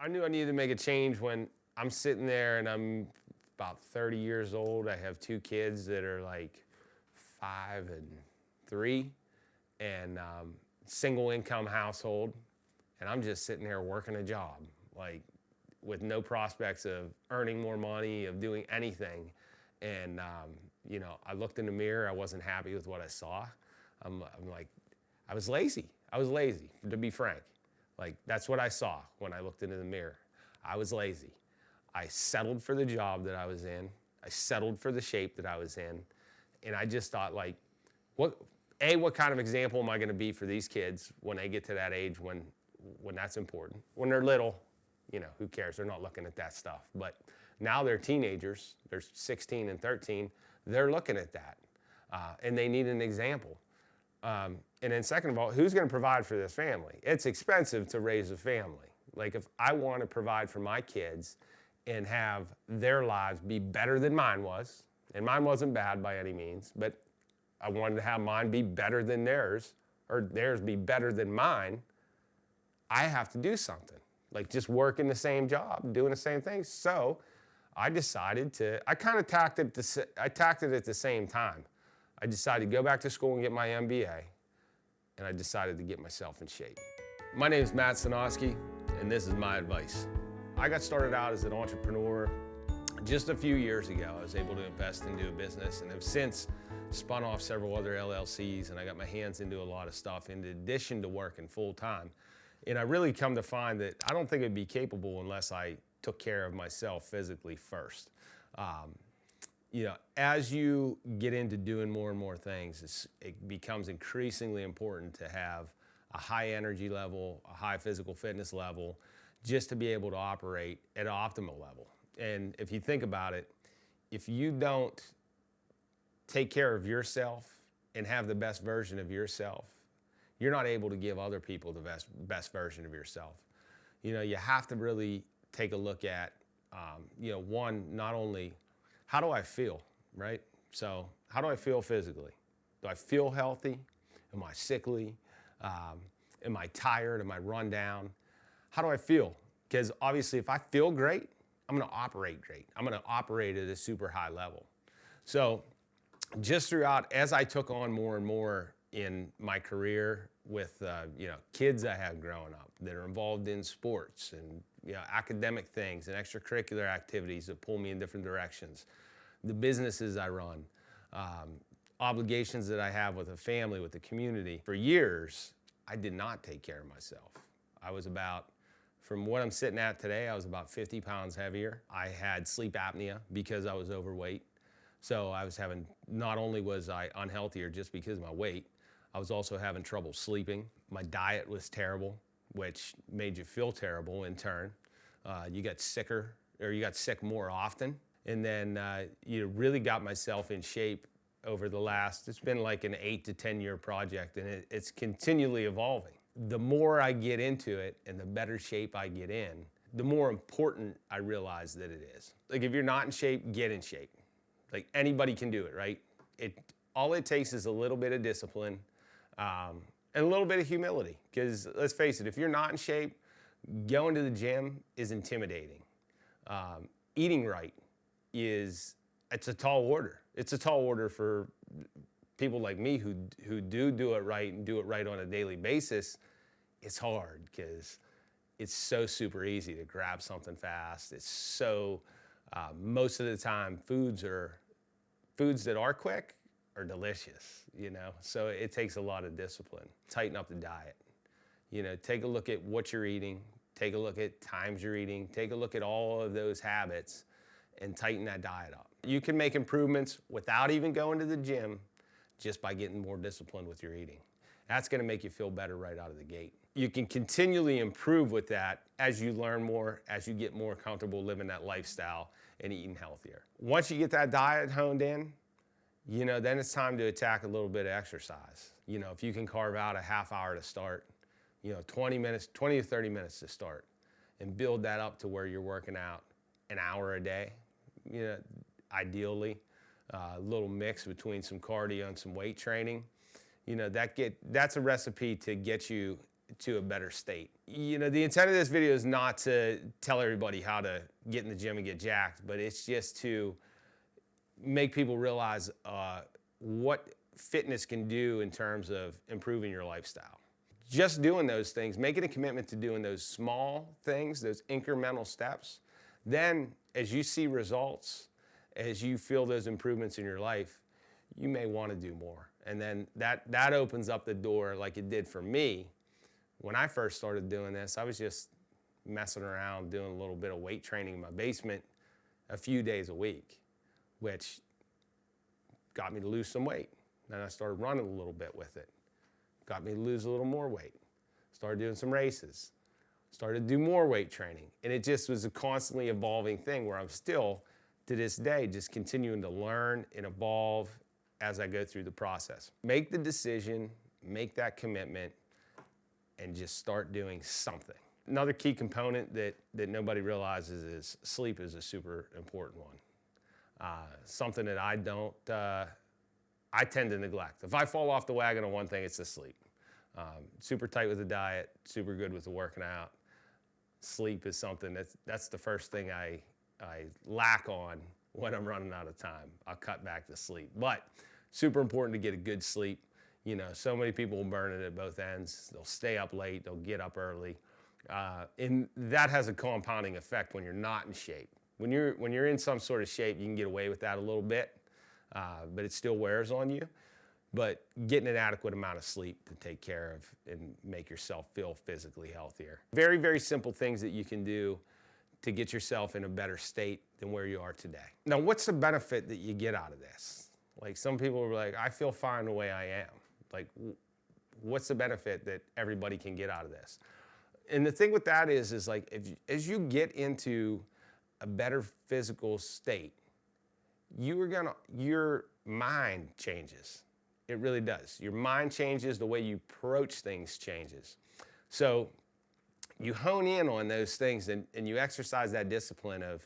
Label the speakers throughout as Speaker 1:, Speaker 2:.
Speaker 1: I knew I needed to make a change when I'm sitting there and I'm about 30 years old. I have two kids that are like 5 and 3, and single income household. And I'm just sitting there working a job, like with no prospects of earning more money, of doing anything. And, I looked in the mirror. I wasn't happy with what I saw. I'm like, I was lazy. I was lazy, to be frank. Like, that's what I saw when I looked into the mirror. I was lazy. I settled for the job that I was in. I settled for the shape that I was in. And I just thought, like, what kind of example am I going to be for these kids when they get to that age when that's important? When they're little, who cares? They're not looking at that stuff. But now they're teenagers. They're 16 and 13. They're looking at that. And they need an example. And then second of all, who's going to provide for this family? It's expensive to raise a family. Like, if I want to provide for my kids and have their lives be better than mine was, and mine wasn't bad by any means, but I wanted to have mine be better than theirs, or theirs be better than mine, I have to do something. Like, just working the same job, doing the same thing. So I decided I kind of tacked it at the same time. I decided to go back to school and get my MBA, and I decided to get myself in shape. My name is Matt Sinosky, and this is my advice. I got started out as an entrepreneur just a few years ago. I was able to invest into a business and have since spun off several other LLCs, and I got my hands into a lot of stuff in addition to working full time. And I really come to find that I don't think I'd be capable unless I took care of myself physically first. As you get into doing more and more things, it becomes increasingly important to have a high energy level, a high physical fitness level, just to be able to operate at an optimal level. And if you think about it, if you don't take care of yourself and have the best version of yourself, you're not able to give other people the best version of yourself. You have to really take a look at, one, not only how do I feel, right? So how do I feel physically? Do I feel healthy? Am I sickly? Am I tired? Am I run down? How do I feel? Because obviously if I feel great, I'm going to operate great. I'm going to operate at a super high level. So just throughout, as I took on more and more in my career with kids I have growing up that are involved in sports and academic things and extracurricular activities that pull me in different directions, the businesses I run, obligations that I have with a family, with the community. For years, I did not take care of myself. I was from what I'm sitting at today, I was about 50 pounds heavier. I had sleep apnea because I was overweight. So I was not only was I unhealthier just because of my weight, I was also having trouble sleeping. My diet was terrible, which made you feel terrible in turn. You got sick more often. And then you really got myself in shape over it's been like an 8 to 10 year project, and it's continually evolving. The more I get into it and the better shape I get in, the more important I realize that it is. Like, if you're not in shape, get in shape. Like, anybody can do it, right? All it takes is a little bit of discipline and a little bit of humility. Because let's face it, if you're not in shape, going to the gym is intimidating. Eating right it's a tall order. It's a tall order for people like me who do it right and do it right on a daily basis. It's hard because it's so super easy to grab something fast. It's so, most of the time, foods that are quick are delicious, So it takes a lot of discipline. Tighten up the diet. Take a look at what you're eating. Take a look at times you're eating. Take a look at all of those habits and tighten that diet up. You can make improvements without even going to the gym, just by getting more disciplined with your eating. That's going to make you feel better right out of the gate. You can continually improve with that as you learn more, as you get more comfortable living that lifestyle and eating healthier. Once you get that diet honed in, then it's time to attack a little bit of exercise. If you can carve out a half hour to start, 20 to 30 minutes to start, and build that up to where you're working out an hour a day, ideally. A little mix between some cardio and some weight training. That's a recipe to get you to a better state. the intent of this video is not to tell everybody how to get in the gym and get jacked, but it's just to make people realize what fitness can do in terms of improving your lifestyle. Just doing those things, making a commitment to doing those small things, those incremental steps, then as you see results, as you feel those improvements in your life, you may want to do more. And then that opens up the door like it did for me. When I first started doing this, I was just messing around doing a little bit of weight training in my basement a few days a week, which got me to lose some weight. Then I started running a little bit with it. Got me to lose a little more weight. Started doing some races. Started to do more weight training. And it just was a constantly evolving thing where I'm still, to this day, just continuing to learn and evolve as I go through the process. Make the decision, make that commitment, and just start doing something. Another key component that nobody realizes is sleep is a super important one. Something that I tend to neglect. If I fall off the wagon on one thing, it's the sleep. Super tight with the diet, super good with the working out. Sleep is something that's the first thing I lack on when I'm running out of time. I'll cut back to sleep. But super important to get a good sleep. So many people will burn it at both ends. They'll stay up late, they'll get up early. And that has a compounding effect when you're not in shape. When you're in some sort of shape, you can get away with that a little bit, but it still wears on you. But getting an adequate amount of sleep to take care of and make yourself feel physically healthier. Very, very simple things that you can do to get yourself in a better state than where you are today. Now, what's the benefit that you get out of this? Like, some people are like, I feel fine the way I am. Like, what's the benefit that everybody can get out of this? And the thing with that is like, as you get into a better physical state, your mind changes. It really does. Your mind changes, the way you approach things changes. So you hone in on those things and you exercise that discipline of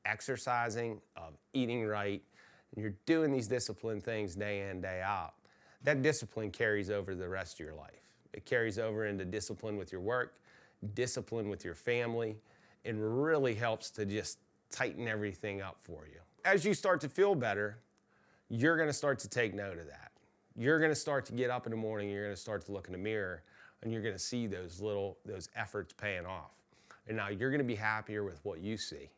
Speaker 1: exercising, of eating right, and you're doing these disciplined things day in, day out. That discipline carries over the rest of your life. It carries over into discipline with your work, discipline with your family, and really helps to just tighten everything up for you. As you start to feel better, you're gonna start to take note of that. You're gonna start to get up in the morning, you're gonna start to look in the mirror, and you're gonna see those efforts paying off. And now you're gonna be happier with what you see.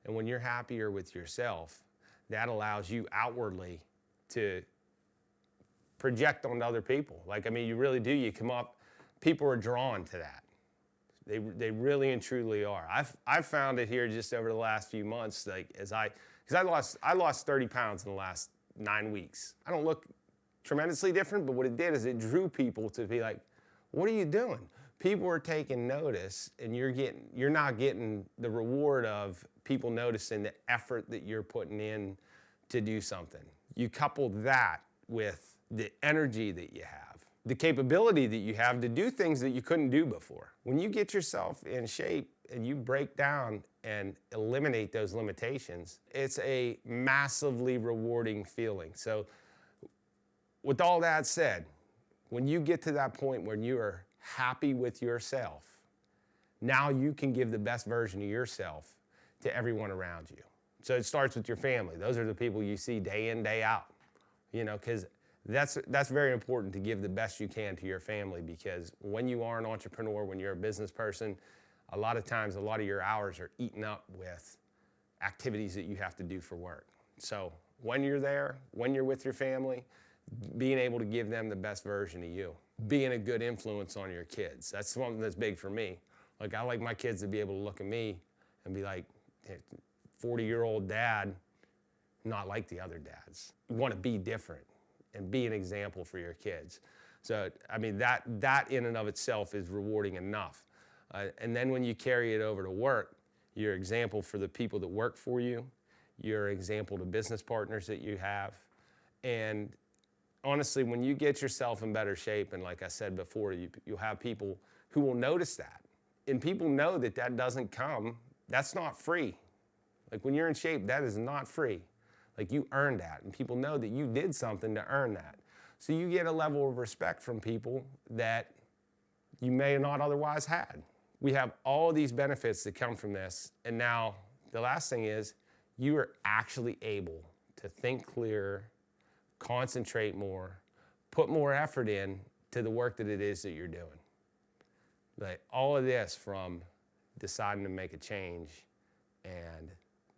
Speaker 1: And when you're happier with yourself, that allows you outwardly to project onto other people. You really do. You come up, people are drawn to that. They really and truly are. I've found it here just over the last few months, because I lost 30 pounds in the last 9 weeks. I don't look tremendously different, but what it did is it drew people to be like, what are you doing? People are taking notice, and you're not getting the reward of people noticing the effort that you're putting in to do something. You couple that with the energy that you have, the capability that you have to do things that you couldn't do before. When you get yourself in shape and you break down and eliminate those limitations, it's a massively rewarding feeling. So with all that said, when you get to that point where you are happy with yourself, now you can give the best version of yourself to everyone around you. So it starts with your family. Those are the people you see day in, day out, because that's very important, to give the best you can to your family, because when you are an entrepreneur, when you're a business person, a lot of times, a lot of your hours are eaten up with activities that you have to do for work. So when you're there, when you're with your family, being able to give them the best version of you, being a good influence on your kids. That's something that's big for me. Like, I like my kids to be able to look at me and be like, 40-year-old dad, not like the other dads. You want to be different and be an example for your kids. So, that in and of itself is rewarding enough. And then when you carry it over to work, you're an example for the people that work for you. You're an example to business partners that you have. And honestly, when you get yourself in better shape, and like I said before, you'll have people who will notice that. And people know that doesn't come, that's not free. Like, when you're in shape, that is not free. Like, you earned that, and people know that you did something to earn that. So you get a level of respect from people that you may not otherwise had. We have all these benefits that come from this. And now the last thing is you are actually able to think clearer, concentrate more, put more effort in to the work that it is that you're doing. Like all of this from deciding to make a change and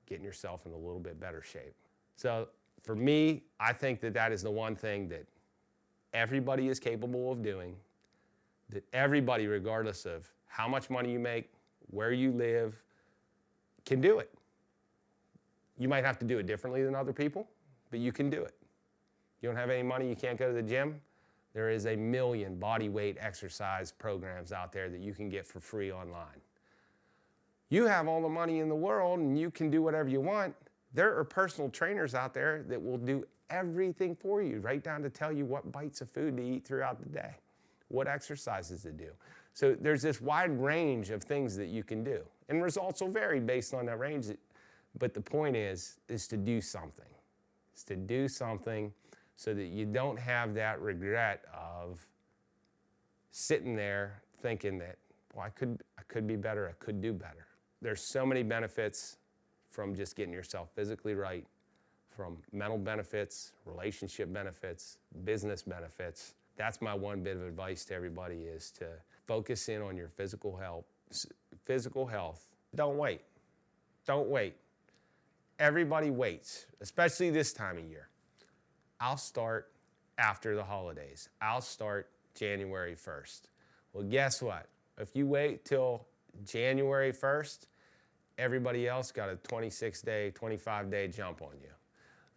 Speaker 1: getting yourself in a little bit better shape. So for me, I think that that is the one thing that everybody is capable of doing, that everybody, regardless of how much money you make, where you live, can do it. You might have to do it differently than other people, but you can do it. You don't have any money, you can't go to the gym. There is 1 million body weight exercise programs out there that you can get for free online. You have all the money in the world and you can do whatever you want. There are personal trainers out there that will do everything for you, right down to tell you what bites of food to eat throughout the day, what exercises to do. So there's this wide range of things that you can do. And results will vary based on that range. But the point is to do something. It's to do something so that you don't have that regret of sitting there thinking that, well, I could be better, I could do better. There's so many benefits from just getting yourself physically right, from mental benefits, relationship benefits, business benefits. That's my one bit of advice to everybody, is to focus in on your physical health. Physical health. Don't wait. Don't wait. Everybody waits, especially this time of year. I'll start after the holidays. I'll start January 1st. Well, guess what? If you wait till January 1st, everybody else got a 26-day, 25-day jump on you.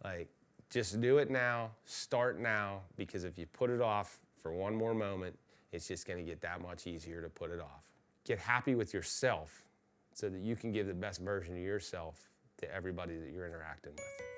Speaker 1: Like, just do it now, start now, because if you put it off for one more moment, it's just gonna get that much easier to put it off. Get happy with yourself so that you can give the best version of yourself to everybody that you're interacting with.